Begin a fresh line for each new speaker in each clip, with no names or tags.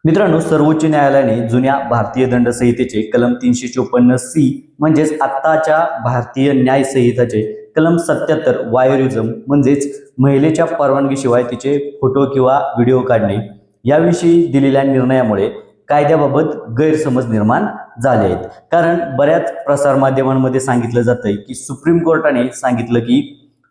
मित्रांनो, सर्वोच्च न्यायालयाने जुन्या भारतीय दंड संहितेचे कलम 354C म्हणजेच आत्ताच्या भारतीय न्याय संहिताचे कलम 77 वायोरिझम म्हणजेच महिलेच्या परवानगीशिवाय तिचे फोटो किंवा व्हिडिओ काढणे याविषयी दिलेल्या निर्णयामुळे कायद्याबाबत गैरसमज निर्माण झाले आहेत। कारण बऱ्याच प्रसारमाध्यमांमध्ये सांगितलं जातंय की सुप्रीम कोर्टाने सांगितलं की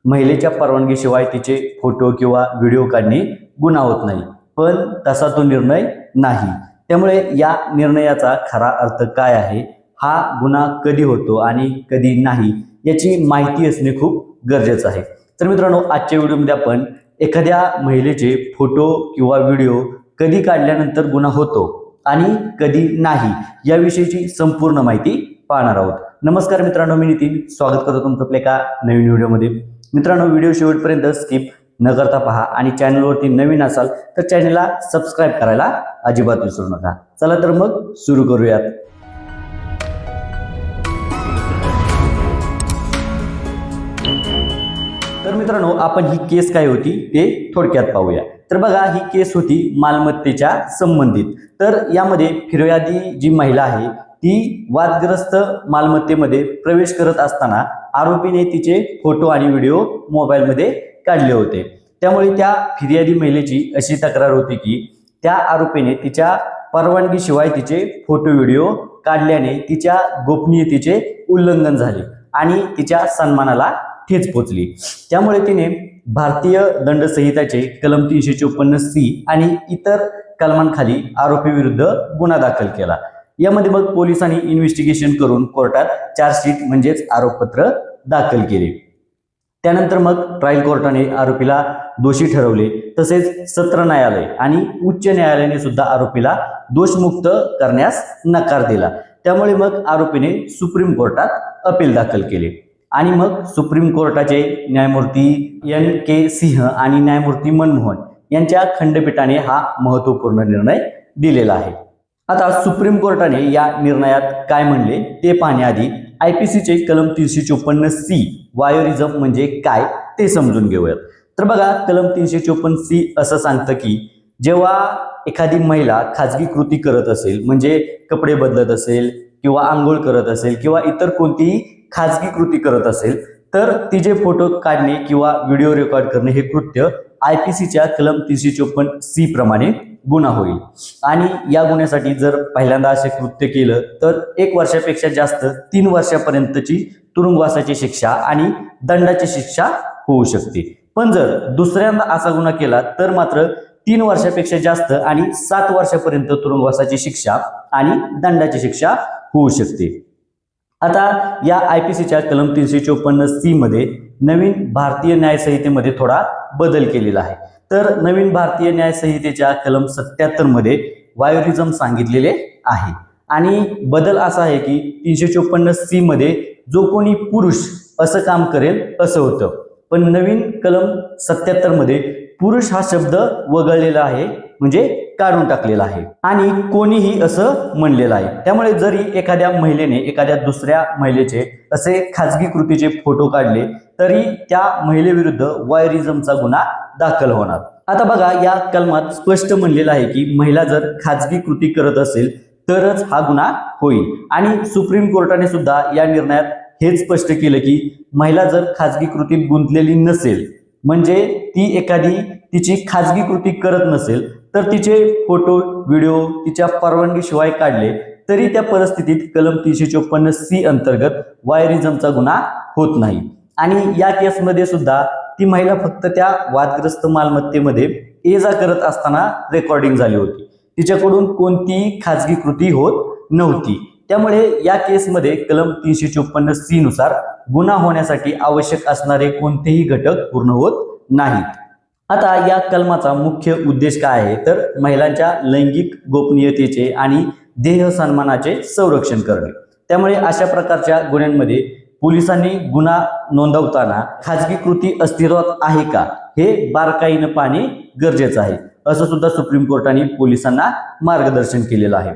महिलेच्या परवानगीशिवाय तिचे फोटो किंवा व्हिडिओ काढणे गुन्हा होत नाही, पण तसा तो निर्णय नाही। त्यामुळे या निर्णयाचा खरा अर्थ काय आहे, हा गुन्हा कधी होतो आणि कधी नाही याची माहिती असणे खूप गरजेचं आहे। तर मित्रांनो, आजच्या व्हिडिओमध्ये आपण एखाद्या महिलेचे फोटो किंवा व्हिडिओ कधी काढल्यानंतर गुन्हा होतो आणि कधी नाही याविषयीची संपूर्ण माहिती पाहणार आहोत। नमस्कार मित्रांनो, मी नितीन स्वागत करतो तुमचं आपल्या एका नवीन व्हिडिओमध्ये। मित्रांनो, व्हिडिओ शेवटपर्यंत स्किप न करता पहा आणि चॅनलवरती नवीन असाल तर चॅनलला सबस्क्राइब करायला अजिबात विसरू नका। चला तर मग सुरू करूयात। तर मित्रांनो, आपण ही केस काय होती ते थोडक्यात पाहूया। तर बघा, ही केस होती मालमत्तेच्या संबंधित। तर यामध्ये फिर्यादी जी महिला आहे ती वादग्रस्त मालमत्तेमध्ये प्रवेश करत असताना आरोपीने तिचे फोटो आणि व्हिडिओ मोबाईलमध्ये काढले होते। त्यामुळे त्या फिर्यादी महिलेची अशी तक्रार होती की त्या आरोपीने तिच्या परवानगीशिवाय तिचे फोटो व्हिडिओ काढल्याने तिच्या गोपनीयतेचे उल्लंघन झाले आणि तिच्या सन्मानाला ठेच पोचली। त्यामुळे तिने भारतीय दंड संहिताचे कलम 354C आणि इतर कलमांखाली आरोपी विरुद्ध गुन्हा दाखल केला। यामध्ये मग पोलिसांनी इन्व्हेस्टिगेशन करून कोर्टात चार्जशीट म्हणजेच आरोपपत्र दाखल केले। त्यानंतर मग ट्रायल कोर्टाने आरोपीला दोषी ठरवले। तसेच सत्र न्यायालय आणि उच्च न्यायालयाने सुद्धा आरोपीला दोषमुक्त करण्यास नकार दिला। त्यामुळे मग आरोपीने सुप्रीम कोर्टात अपील दाखल केले आणि मग सुप्रीम कोर्टाचे न्यायमूर्ती NK सिंह आणि न्यायमूर्ती मनमोहन यांच्या खंडपीठाने हा महत्त्वपूर्ण निर्णय दिलेला आहे। आता सुप्रीम कोर्टाने या निर्णयात काय म्हणले ते पाहण्याआधी IPCचे कलम 354C वायोरिझम म्हणजे काय ते समजून घेऊयात। तर बघा, कलम 354C असं सांगतं की जेव्हा एखादी महिला खाजगी कृती करत असेल, म्हणजे कपडे बदलत असेल किंवा आंघोळ करत असेल किंवा इतर कोणतीही खाजगी कृती करत असेल, तर तिचे फोटो काढणे किंवा व्हिडिओ रेकॉर्ड करणे हे कृत्य IPCच्या कलम 354C प्रमाणे गुन्हा होईल। आणि या गुन्ह्यासाठी जर पहिल्यांदा असे कृत्य केलं तर 1 वर्षापेक्षा जास्त 3 वर्षापर्यंतची तुरुंगवासाची शिक्षा आणि दंडाची शिक्षा होऊ शकते। पण जर दुसऱ्यांदा असा गुन्हा केला तर मात्र 3 वर्षापेक्षा जास्त आणि 7 वर्षापर्यंत तुरुंगवासाची शिक्षा आणि दंडाची शिक्षा होऊ शकते। आता या IPCच्या कलम 354C मध्ये नवीन भारतीय न्याय संहितेमध्ये थोडा बदल केलेला आहे। तर नवीन भारतीय न्याय संहितेच्या कलम 77 मध्ये वायोरिझम सांगितलेले आहे आणि बदल असा आहे की 354C मध्ये जो कोणी पुरुष असं काम करेल असं होतं, पण नवीन कलम 77 मध्ये पुरुष हा शब्द वगळलेला आहे, म्हणजे काढून टाकलेला आहे आणि कोणीही असं म्हणलेलं आहे। त्यामुळे जरी एखाद्या महिलेने एखाद्या दुसऱ्या महिलेचे असे खाजगी कृतीचे फोटो काढले तरी त्या महिलेविरुद्ध वायोरिझमचा गुन्हा दाखल होणार। आता बघा, या कलमात स्पष्ट म्हणलेलं आहे की महिला जर खाजगी कृती करत असेल तरच हा गुन्हा होईल आणि सुप्रीम कोर्टाने सुद्धा या निर्णयात हेच स्पष्ट केलं की महिला जर खाजगी कृतीत गुंतलेली नसेल, म्हणजे ती एखादी तिची खाजगी कृती करत नसेल, तर तिचे फोटो व्हिडिओ तिच्या परवानगीशिवाय काढले तरी त्या परिस्थितीत कलम 354C अंतर्गत वायोरिझमचा गुन्हा होत नाही। आणि या केसमध्ये सुद्धा ती महिला फक्त त्या वादग्रस्त मालमत्तेमध्ये ये जा करत असताना रेकॉर्डिंग झाली होती, तिच्याकडून कोणतीही खाजगी कृती होत नव्हती। त्यामुळे या केसमध्ये कलम 354C नुसार गुन्हा होण्यासाठी आवश्यक असणारे कोणतेही घटक पूर्ण होत नाहीत। आता या कलमाचा मुख्य उद्देश काय आहे, तर महिलांच्या लैंगिक गोपनीयतेचे आणि देह सन्मानाचे संरक्षण करणे। त्यामुळे अशा प्रकारच्या गुन्ह्यांमध्ये पोलिसांनी गुन्हा नोंदवताना खाजगी कृती अस्तित्वात आहे का हे बारकाईने पाहणे गरजेचं आहे, असं सुद्धा सुप्रीम कोर्टाने पोलिसांना मार्गदर्शन केलेलं आहे।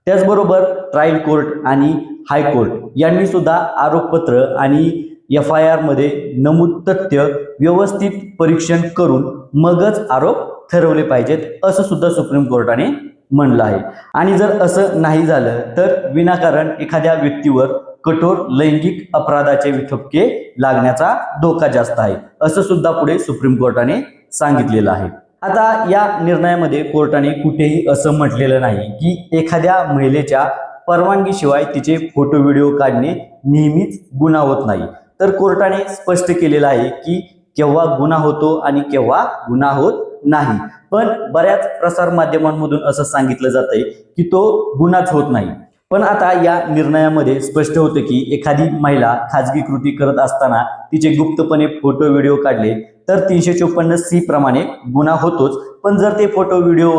त्याचबरोबर ट्रायल कोर्ट आणि हायकोर्ट यांनी सुद्धा आरोपपत्र आणि FIR मध्ये नमूद तथ्य व्यवस्थित परीक्षण करून मगच आरोप ठरवले पाहिजेत, असं सुद्धा सुप्रीम कोर्टाने म्हणलं आहे. आणि जर असं नाही झालं तर विनाकारण एखाद्या व्यक्तीवर कठोर लैंगिक अपराधाचे ठपके लागण्याचा धोका जास्त आहे, असं सुद्धा पुढे सुप्रीम कोर्टाने सांगितलेलं आहे. आता या निर्णयामध्ये कोर्टाने कुठेही असं म्हटलेलं नाही की एखाद्या महिलेच्या परवानगीशिवाय तिचे फोटो व्हिडिओ काढणे नेहमीच गुन्हा होत नाही. तर कोर्टाने स्पष्ट केलेलं आहे की केव्हा गुन्हा होतो आणि केव्हा गुन्हा होत नाही. पण बऱ्याच प्रसार माध्यमांमधून असं सांगितलं जातंय की तो गुन्हाच होत नाही. पण आता या निर्णयामध्ये स्पष्ट होतं की एखादी महिला खाजगी कृती करत असताना तिचे गुप्तपणे फोटो व्हिडिओ काढले तर 354C प्रमाणे गुन्हा होतोच. पण जर ते फोटो व्हिडिओ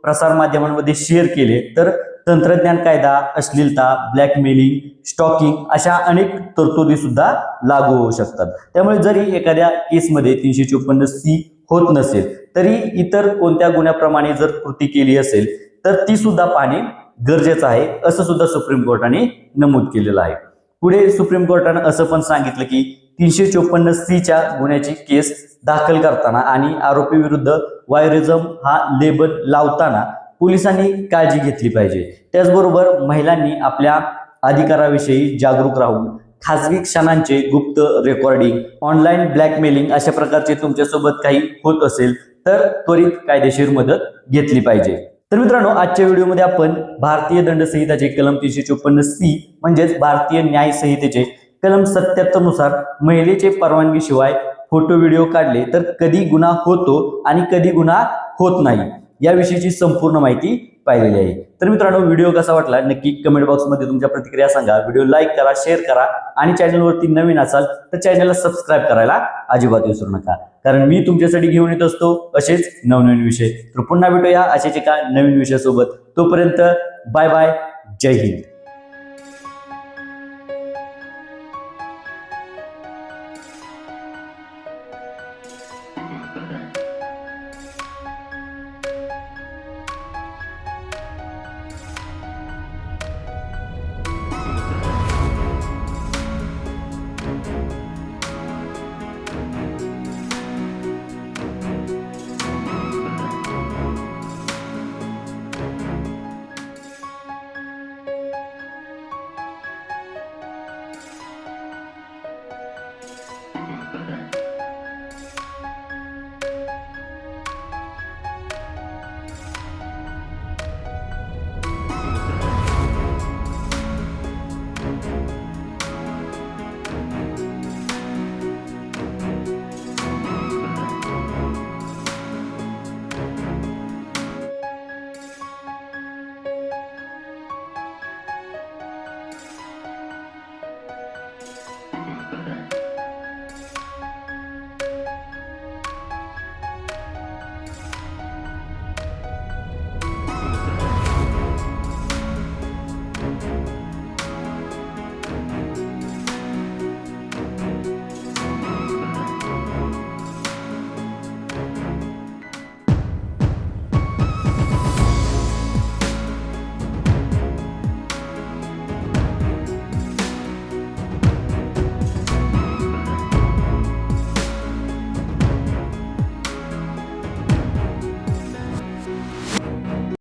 प्रसार माध्यमांमध्ये शेअर केले तर तंत्रज्ञान कायदा, अश्लीलता, ब्लॅकमेलिंग, स्टॉकिंग अशा अनेक तरतुदी सुद्धा लागू होऊ शकतात. त्यामुळे जरी एखाद्या केसमध्ये 354C होत नसेल तरी इतर कोणत्या गुन्ह्याप्रमाणे जर कृती केली असेल तर ती सुद्धा पाहणे गरजेचं आहे, असं सुद्धा सुप्रीम कोर्टाने नमूद केलेलं आहे. पुढे सुप्रीम कोर्टाने असं पण सांगितलं की 354C गुन्ह्याची केस दाखल करताना आणि आरोपी विरुद्ध वायरिझम हा लेबल लावताना पोलिसांनी काळजी घेतली पाहिजे. त्याचबरोबर महिलांनी आपल्या अधिकाराविषयी जागरूक राहून खाजगी क्षणांचे गुप्त रेकॉर्डिंग, ऑनलाईन ब्लॅकमेलिंग अशा प्रकारचे तुमच्यासोबत काही होत असेल तर त्वरित कायदेशीर मदत घेतली पाहिजे. तर मित्रांनो, आजच्या व्हिडिओमध्ये आपण भारतीय दंड संहिताचे कलम 354C म्हणजेच भारतीय न्याय संहितेचे कलम 77 नुसार महिलेचे परवानगीशिवाय फोटो व्हिडिओ काढले तर कधी गुन्हा होतो आणि कधी गुन्हा होत नाही याविषयीची संपूर्ण माहिती पाहिलेली आहे. तर मित्रांनो, व्हिडिओ कसा वाटला नक्की कमेंट बॉक्समध्ये तुमच्या प्रतिक्रिया सांगा. व्हिडिओ लाईक करा, शेअर करा आणि चॅनलवरती नवीन असाल तर चॅनलला सबस्क्राईब करायला अजिबात विसरू नका, कारण मी तुमच्यासाठी घेऊन येत असतो असेच नवनवीन विषय. तर पुन्हा भेटूया अशाच एका नवीन विषयासोबत. तोपर्यंत बाय बाय, जय हिंद.